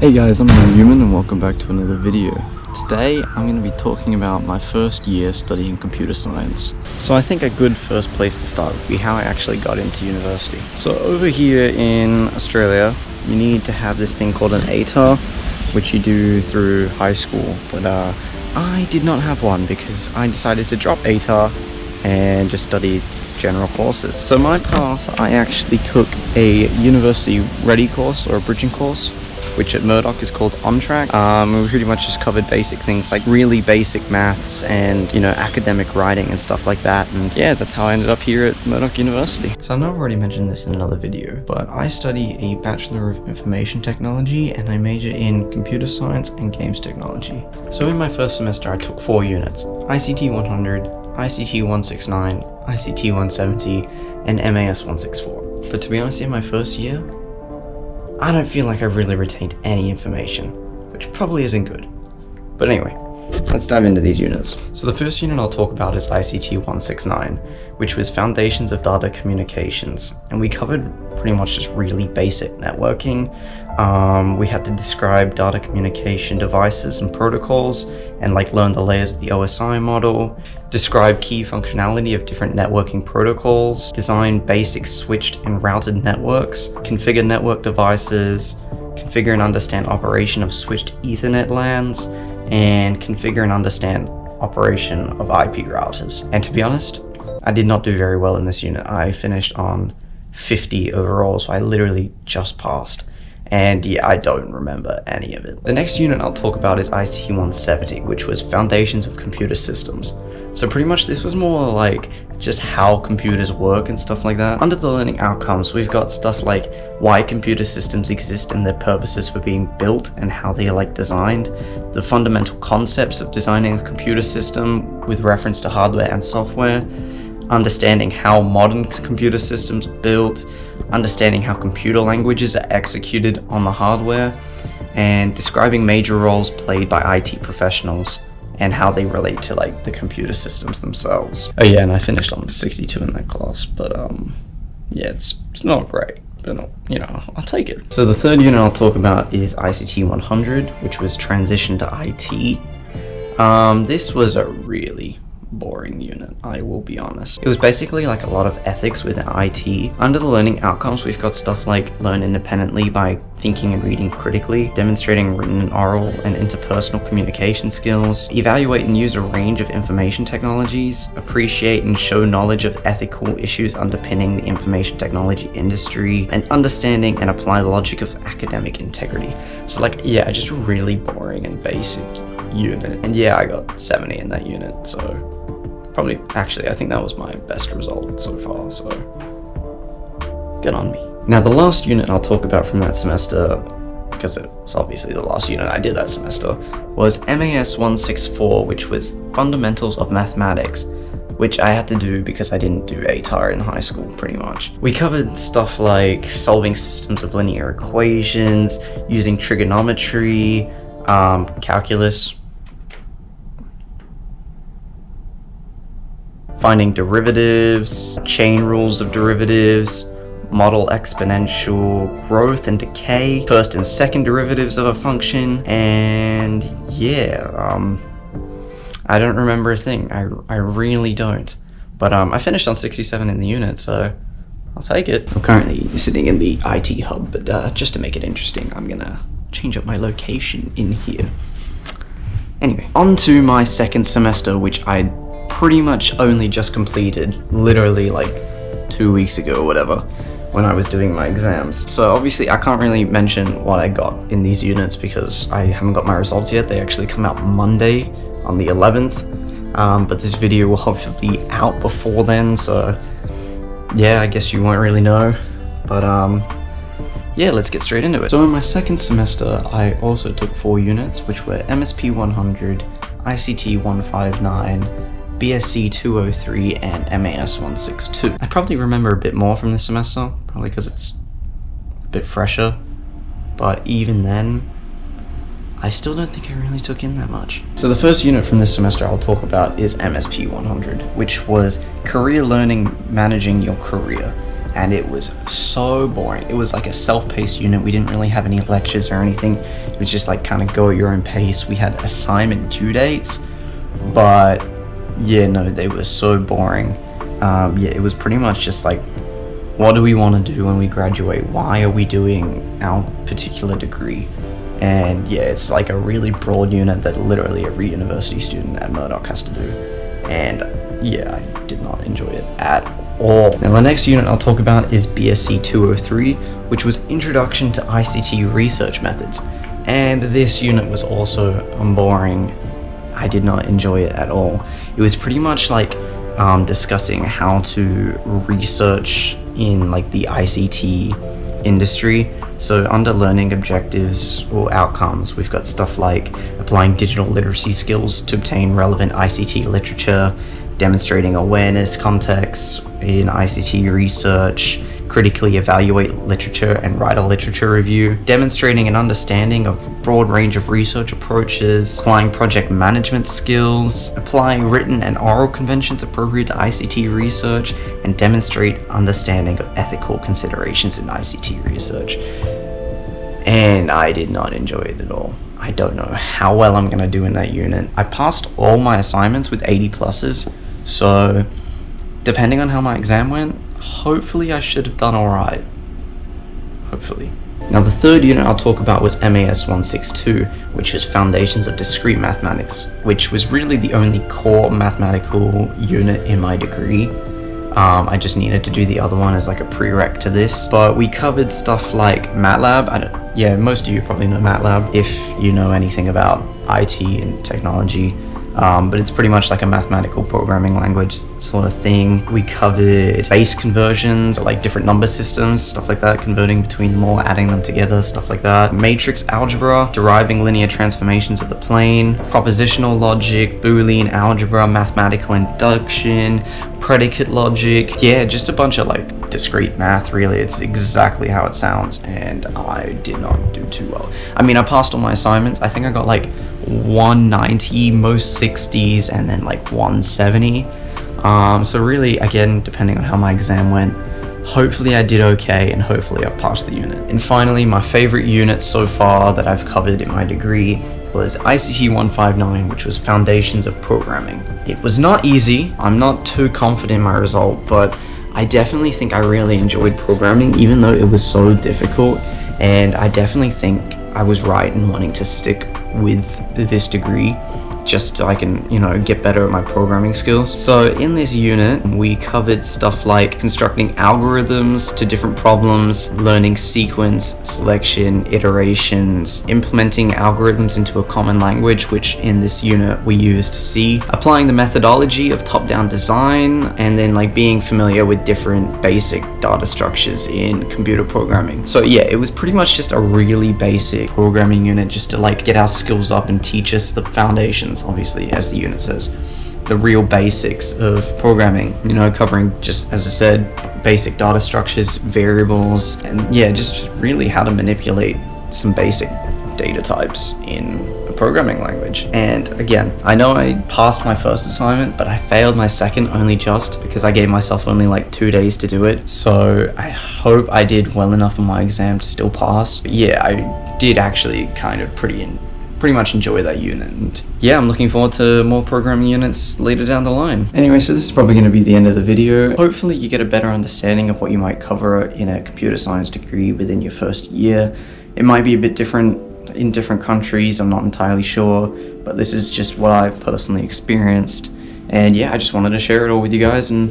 Hey guys, I'm Hungryhuman and welcome back to another video. Today I'm going to be talking about my first year studying computer science. So I think a good first place to start would be how I actually got into university. So over here in Australia, you need to have this thing called an ATAR, which you do through high school. But I did not have one because I decided to drop ATAR and just study general courses. So my path, I actually took a university ready course or a bridging course, which at Murdoch is called On Track. We pretty much just covered basic things like really basic maths and, you know, academic writing and stuff like that. And yeah, that's how I ended up here at Murdoch University. So I know I've already mentioned this in another video, but I study a Bachelor of Information Technology and I major in Computer Science and Games Technology. So in my first semester, I took 4 units: ICT 100, ICT 169, ICT 170, and MAS 164. But to be honest, in my first year, I don't feel like I really retained any information, which probably isn't good. But anyway, let's dive into these units. So the first unit I'll talk about is ICT 169, which was Foundations of Data Communications, and we covered pretty much just really basic networking. We had to describe data communication devices and protocols and learn the layers of the OSI model, describe key functionality of different networking protocols, design basic switched and routed networks, configure network devices, configure and understand operation of switched Ethernet LANs, and configure and understand operation of IP routers. And to be honest, I did not do very well in this unit. I finished on 50 overall, so I literally just passed. And yeah, I don't remember any of it. The next unit I'll talk about is ICT 170, which was Foundations of Computer Systems. So pretty much this was more like just how computers work and stuff like that. Under the learning outcomes, we've got stuff like why computer systems exist and their purposes for being built and how they are designed, the fundamental concepts of designing a computer system with reference to hardware and software, understanding how modern computer systems are built, understanding how computer languages are executed on the hardware, and describing major roles played by IT professionals and how they relate to the computer systems themselves. Oh yeah, and I finished on 62 in that class, but yeah, it's not great, but you know, I'll take it. So the third unit I'll talk about is ICT 100, which was Transition to IT. This was a really boring unit, I will be honest. It was basically a lot of ethics within IT. Under the learning outcomes, we've got stuff like learn independently by thinking and reading critically, demonstrating written and oral and interpersonal communication skills, evaluate and use a range of information technologies, appreciate and show knowledge of ethical issues underpinning the information technology industry, and understanding and apply logic of academic integrity. So yeah, just really boring and basic unit. And yeah, I got 70 in that unit, so probably, actually, I think that was my best result so far, so good on me. Now the last unit I'll talk about from that semester, because it's obviously the last unit I did that semester, was MAS 164, which was Fundamentals of Mathematics, which I had to do because I didn't do ATAR in high school, pretty much. We covered stuff like solving systems of linear equations, using trigonometry, calculus, finding derivatives, chain rules of derivatives, model exponential growth and decay, first and second derivatives of a function, and yeah, I don't remember a thing. I really don't. But I finished on 67 in the unit, so I'll take it. I'm currently sitting in the IT hub, but just to make it interesting, I'm gonna change up my location in here. Anyway, on to my second semester, which I pretty much only just completed, literally 2 weeks ago or whatever, when I was doing my exams. So obviously I can't really mention what I got in these units because I haven't got my results yet. They actually come out Monday on the 11th, but this video will hopefully be out before then, so yeah, I guess you won't really know, but yeah, let's get straight into it. So in my second semester, I also took 4 units, which were MSP 100, ICT 159, BSc 203, and MAS 162. I probably remember a bit more from this semester, probably because it's a bit fresher, but even then, I still don't think I really took in that much. So the first unit from this semester I'll talk about is MSP 100, which was Career Learning Managing Your Career. and it was so boring. It was like a self-paced unit. We didn't really have any lectures or anything. It was just like kind of go at your own pace. We had assignment due dates, but yeah, no, they were so boring. Yeah, it was pretty much just like, what do we want to do when we graduate? Why are we doing our particular degree? And yeah, it's like a really broad unit that literally every university student at Murdoch has to do. And yeah, I did not enjoy it at all. Now the next unit I'll talk about is BSc 203, which was Introduction to ICT Research Methods. And this unit was also boring. I did not enjoy it at all. It was pretty much like discussing how to research in like the ICT industry. So under learning objectives or outcomes, we've got stuff like applying digital literacy skills to obtain relevant ICT literature, demonstrating awareness context in ICT research, critically evaluate literature and write a literature review, demonstrating an understanding of a broad range of research approaches, applying project management skills, applying written and oral conventions appropriate to ICT research, and demonstrate understanding of ethical considerations in ICT research. And I did not enjoy it at all. I don't know how well I'm going to do in that unit. I passed all my assignments with 80 pluses, so depending on how my exam went, hopefully I should have done alright. Hopefully. Now the third unit I'll talk about was MAS 162, which was Foundations of Discrete Mathematics, which was really the only core mathematical unit in my degree. I just needed to do the other one as like a prereq to this, but we covered stuff like MATLAB. Yeah, most of you probably know MATLAB if you know anything about IT and technology. But it's pretty much like a mathematical programming language sort of thing. We covered base conversions, like different number systems, stuff like that, converting between them all, adding them together, stuff like that. Matrix algebra, deriving linear transformations of the plane, propositional logic, Boolean algebra, mathematical induction, predicate logic. Yeah, just a bunch of like discrete math, really. It's exactly how it sounds, and I did not do too well. I mean, I passed all my assignments. I think I got like 190, most 60s, and then like 170. So really, again, depending on how my exam went, hopefully I did okay, and hopefully I've passed the unit. And finally, my favorite unit so far that I've covered in my degree was ICT 159, which was Foundations of Programming. It was not easy. I'm not too confident in my result, but I definitely think I really enjoyed programming, even though it was so difficult. And I definitely think I was right in wanting to stick with this degree just so I can, you know, get better at my programming skills. So in this unit, we covered stuff like constructing algorithms to different problems, learning sequence, selection, iterations, implementing algorithms into a common language, which in this unit we used C, applying the methodology of top-down design, and then like being familiar with different basic data structures in computer programming. So yeah, it was pretty much just a really basic programming unit just to like get our skills up and teach us the foundations, obviously, as the unit says, the real basics of programming, you know, covering, just as I said, basic data structures, variables, and yeah, just really how to manipulate some basic data types in a programming language. And again, I know I passed my first assignment, but I failed my second only just because I gave myself only like 2 days to do it. So I hope I did well enough on my exam to still pass. But yeah, I did actually kind of pretty much enjoy that unit, and yeah, I'm looking forward to more programming units later down the line. Anyway, so this is probably going to be the end of the video. Hopefully you get a better understanding of what you might cover in a computer science degree within your first year. It might be a bit different in different countries, I'm not entirely sure, but this is just what I've personally experienced, and yeah, I just wanted to share it all with you guys, and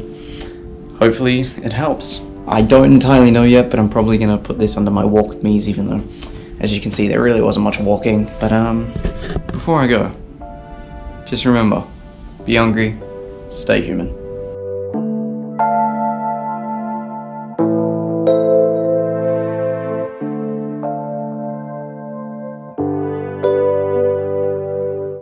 hopefully it helps. I don't entirely know yet, but I'm probably going to put this under my walk with me's, even though, as you can see, there really wasn't much walking. But before I go, just remember, be hungry, stay human.